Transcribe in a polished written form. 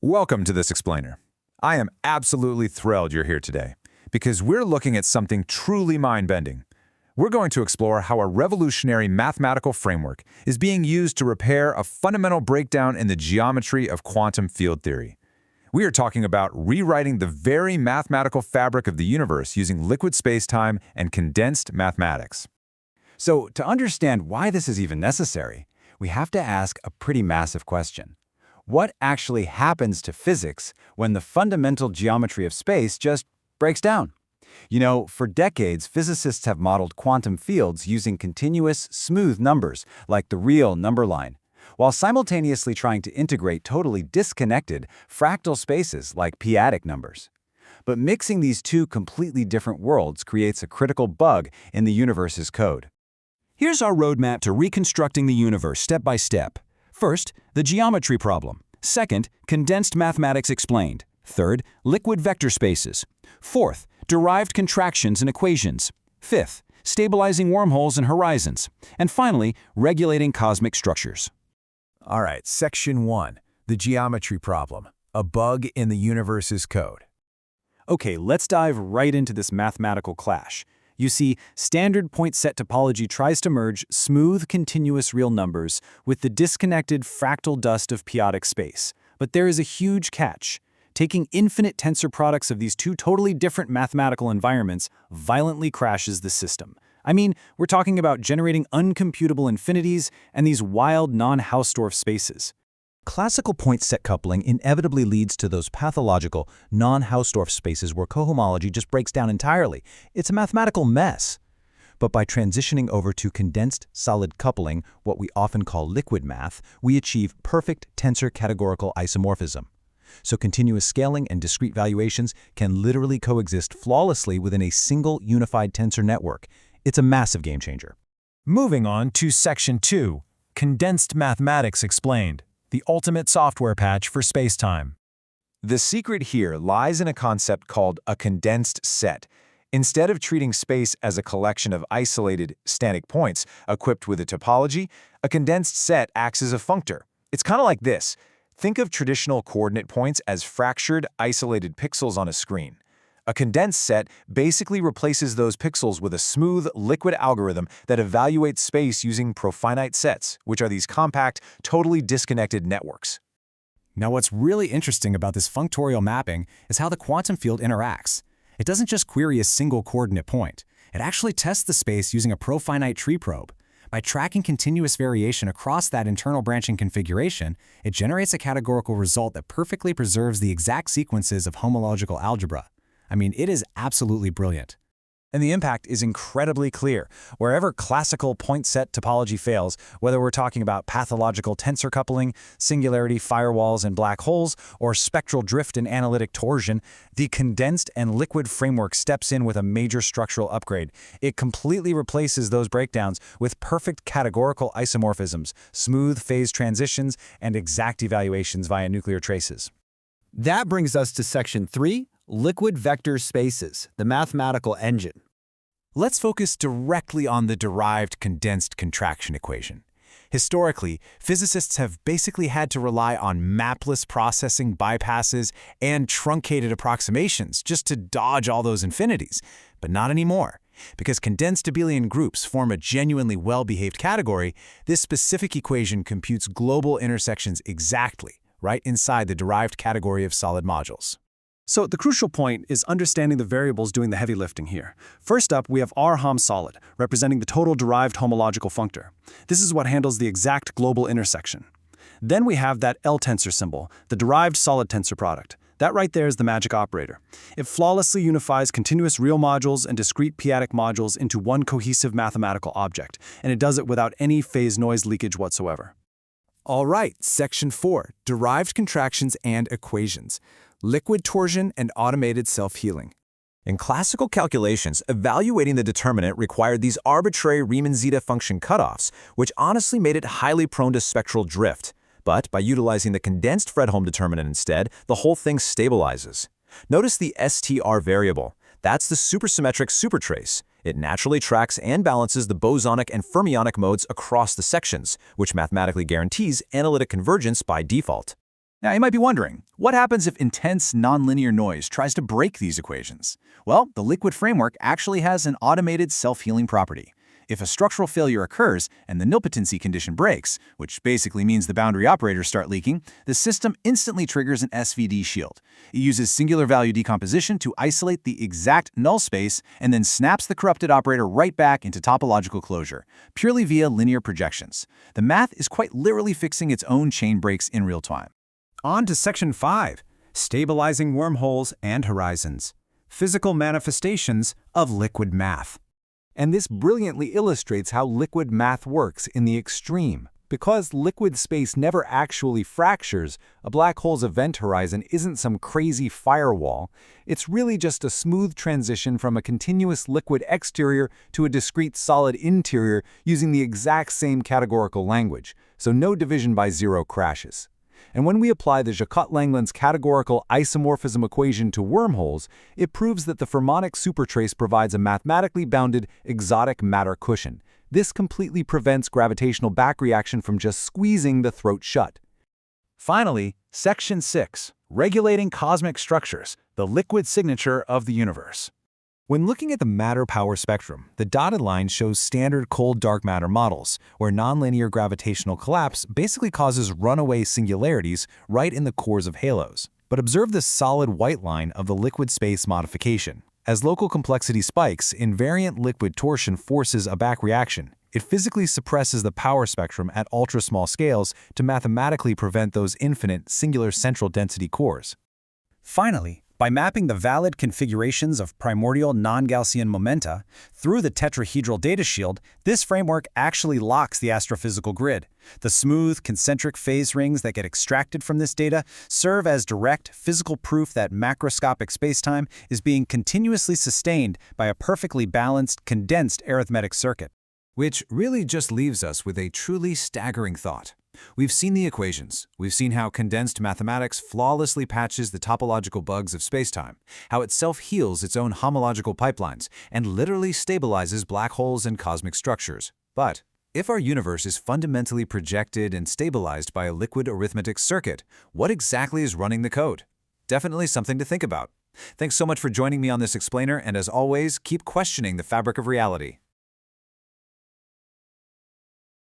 Welcome to this explainer. I am absolutely thrilled you're here today because we're looking at something truly mind-bending. We're going to explore how a revolutionary mathematical framework is being used to repair a fundamental breakdown in the geometry of quantum field theory. We are talking about rewriting the very mathematical fabric of the universe using liquid spacetime and condensed mathematics. So, to understand why this is even necessary, we have to ask a pretty massive question. What actually happens to physics when the fundamental geometry of space just breaks down? You know, for decades, physicists have modeled quantum fields using continuous, smooth numbers, like the real number line, while simultaneously trying to integrate totally disconnected fractal spaces like p-adic numbers. But mixing these two completely different worlds creates a critical bug in the universe's code. Here's our roadmap to reconstructing the universe step by step. First, the geometry problem. Second, condensed mathematics explained. Third, liquid vector spaces. Fourth, derived contractions and equations. Fifth, stabilizing wormholes and horizons. And finally, regulating cosmic structures. All right, Section 1, the geometry problem, a bug in the universe's code. Okay, let's dive right into this mathematical clash. You see, standard point set topology tries to merge smooth, continuous real numbers with the disconnected fractal dust of p-adic space. But there is a huge catch. Taking infinite tensor products of these two totally different mathematical environments violently crashes the system. I mean, we're talking about generating uncomputable infinities and these wild non-Hausdorff spaces. Classical point set coupling inevitably leads to those pathological, non-Hausdorff spaces where cohomology just breaks down entirely. It's a mathematical mess. But by transitioning over to condensed solid coupling, what we often call liquid math, we achieve perfect tensor categorical isomorphism. So continuous scaling and discrete valuations can literally coexist flawlessly within a single unified tensor network. It's a massive game changer. Moving on to Section 2, condensed mathematics explained, the ultimate software patch for spacetime. The secret here lies in a concept called a condensed set. Instead of treating space as a collection of isolated, static points equipped with a topology, a condensed set acts as a functor. It's kind of like this. Think of traditional coordinate points as fractured, isolated pixels on a screen. A condensed set basically replaces those pixels with a smooth, liquid algorithm that evaluates space using profinite sets, which are these compact, totally disconnected networks. Now, what's really interesting about this functorial mapping is how the quantum field interacts. It doesn't just query a single coordinate point. It actually tests the space using a profinite tree probe. By tracking continuous variation across that internal branching configuration, it generates a categorical result that perfectly preserves the exact sequences of homological algebra. I mean, it is absolutely brilliant. And the impact is incredibly clear. Wherever classical point set topology fails, whether we're talking about pathological tensor coupling, singularity firewalls and black holes, or spectral drift and analytic torsion, the condensed and liquid framework steps in with a major structural upgrade. It completely replaces those breakdowns with perfect categorical isomorphisms, smooth phase transitions, and exact evaluations via nuclear traces. That brings us to Section 3, liquid vector spaces, the mathematical engine. Let's focus directly on the derived condensed contraction equation. Historically, physicists have basically had to rely on mapless processing bypasses and truncated approximations just to dodge all those infinities. But not anymore. Because condensed abelian groups form a genuinely well-behaved category, this specific equation computes global intersections exactly, right inside the derived category of solid modules. So the crucial point is understanding the variables doing the heavy lifting here. First up, we have R-hom solid, representing the total derived homological functor. This is what handles the exact global intersection. Then we have that L-tensor symbol, the derived solid tensor product. That right there is the magic operator. It flawlessly unifies continuous real modules and discrete p-adic modules into one cohesive mathematical object, and it does it without any phase noise leakage whatsoever. All right, Section 4, derived contractions and equations. Liquid torsion and automated self-healing. In classical calculations, evaluating the determinant required these arbitrary Riemann-zeta function cutoffs, which honestly made it highly prone to spectral drift. But by utilizing the condensed Fredholm determinant instead, the whole thing stabilizes. Notice the STR variable. That's the supersymmetric supertrace. It naturally tracks and balances the bosonic and fermionic modes across the sections, which mathematically guarantees analytic convergence by default. Now, you might be wondering, what happens if intense nonlinear noise tries to break these equations? Well, the liquid framework actually has an automated self-healing property. If a structural failure occurs and the nilpotency condition breaks, which basically means the boundary operators start leaking, the system instantly triggers an SVD shield. It uses singular value decomposition to isolate the exact null space and then snaps the corrupted operator right back into topological closure, purely via linear projections. The math is quite literally fixing its own chain breaks in real time. On to Section 5, Stabilizing Wormholes and Horizons, Physical Manifestations of Liquid Math. And this brilliantly illustrates how liquid math works in the extreme. Because liquid space never actually fractures, a black hole's event horizon isn't some crazy firewall. It's really just a smooth transition from a continuous liquid exterior to a discrete solid interior using the exact same categorical language, so no division by zero crashes. And when we apply the Jacquot-Langlands categorical isomorphism equation to wormholes, it proves that the fermonic supertrace provides a mathematically bounded exotic matter cushion. This completely prevents gravitational backreaction from just squeezing the throat shut. Finally, Section 6, Regulating Cosmic Structures, the liquid signature of the universe. When looking at the matter-power spectrum, the dotted line shows standard cold-dark matter models, where nonlinear gravitational collapse basically causes runaway singularities right in the cores of halos. But observe the solid white line of the liquid space modification. As local complexity spikes, invariant liquid torsion forces a back reaction. It physically suppresses the power spectrum at ultra-small scales to mathematically prevent those infinite singular central density cores. Finally, by mapping the valid configurations of primordial non-Gaussian momenta through the tetrahedral data shield, this framework actually locks the astrophysical grid. The smooth, concentric phase rings that get extracted from this data serve as direct physical proof that macroscopic spacetime is being continuously sustained by a perfectly balanced, condensed arithmetic circuit. Which really just leaves us with a truly staggering thought. We've seen the equations. We've seen how condensed mathematics flawlessly patches the topological bugs of spacetime, how it self-heals its own homological pipelines, and literally stabilizes black holes and cosmic structures. But if our universe is fundamentally projected and stabilized by a liquid arithmetic circuit, what exactly is running the code? Definitely something to think about. Thanks so much for joining me on this explainer, and as always, keep questioning the fabric of reality.